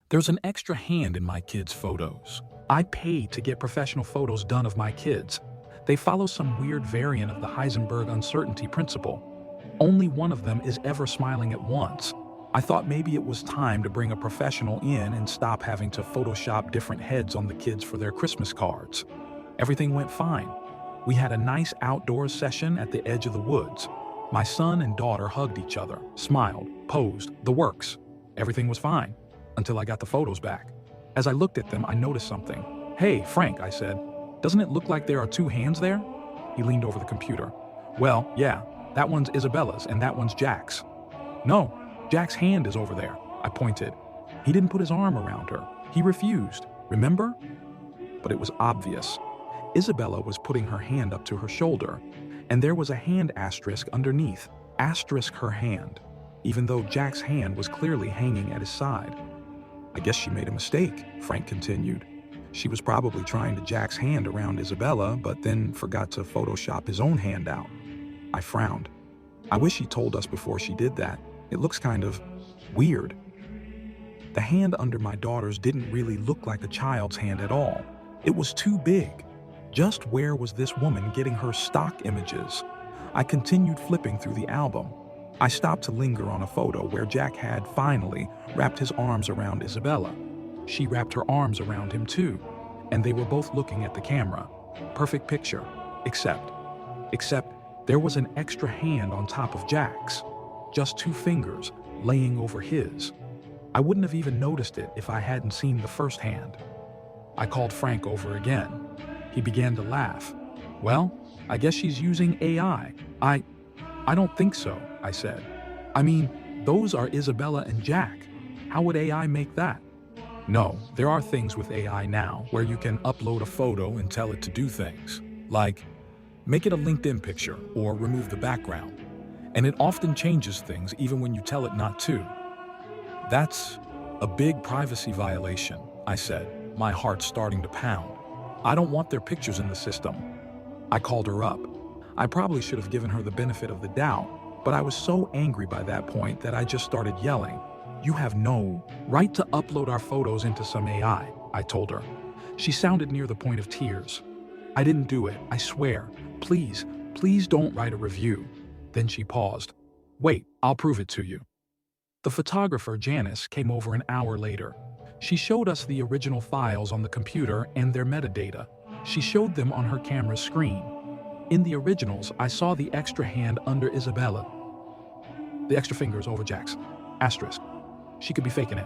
There's an extra hand in my kids' photos. I paid to get professional photos done of my kids. They follow some weird variant of the Heisenberg uncertainty principle. Only one of them is ever smiling at once. I thought maybe it was time to bring a professional in and stop having to Photoshop different heads on the kids for their Christmas cards. Everything went fine. We had a nice outdoors session at the edge of the woods. My son and daughter hugged each other, smiled, posed, the works. Everything was fine, until I got the photos back. As I looked at them, I noticed something. "Hey, Frank," I said, "doesn't it look like there are two hands there?" He leaned over the computer. "Well, yeah, that one's Isabella's and that one's Jack's." "No, Jack's hand is over there," I pointed. "He didn't put his arm around her. He refused, remember?" But it was obvious. Isabella was putting her hand up to her shoulder, and there was a hand asterisk underneath, asterisk her hand, even though Jack's hand was clearly hanging at his side. "I guess she made a mistake," Frank continued. "She was probably trying to Jack's hand around Isabella, but then forgot to Photoshop his own hand out." I frowned. "I wish she told us before she did that. It looks kind of weird." The hand under my daughter's didn't really look like a child's hand at all. It was too big. Just where was this woman getting her stock images? I continued flipping through the album. I stopped to linger on a photo where Jack had finally wrapped his arms around Isabella. She wrapped her arms around him too, and they were both looking at the camera. Perfect picture, except there was an extra hand on top of Jack's. Just two fingers laying over his. I wouldn't have even noticed it if I hadn't seen the first hand. I called Frank over again. He began to laugh. "Well, I guess she's using AI. I don't think so," I said. "I mean, those are Isabella and Jack. How would AI make that?" "No, there are things with AI now where you can upload a photo and tell it to do things, like make it a LinkedIn picture or remove the background. And it often changes things even when you tell it not to." "That's a big privacy violation," I said, my heart starting to pound. "I don't want their pictures in the system." I called her up. I probably should have given her the benefit of the doubt, but I was so angry by that point that I just started yelling. "You have no right to upload our photos into some AI, I told her. She sounded near the point of tears. "I didn't do it, I swear. Please, please don't write a review." Then she paused. "Wait, I'll prove it to you." The photographer, Janice, came over an hour later. She showed us the original files on the computer and their metadata. She showed them on her camera's screen. In the originals, I saw the extra hand under Isabella. The extra fingers over Jack's. Asterisk. She could be faking it.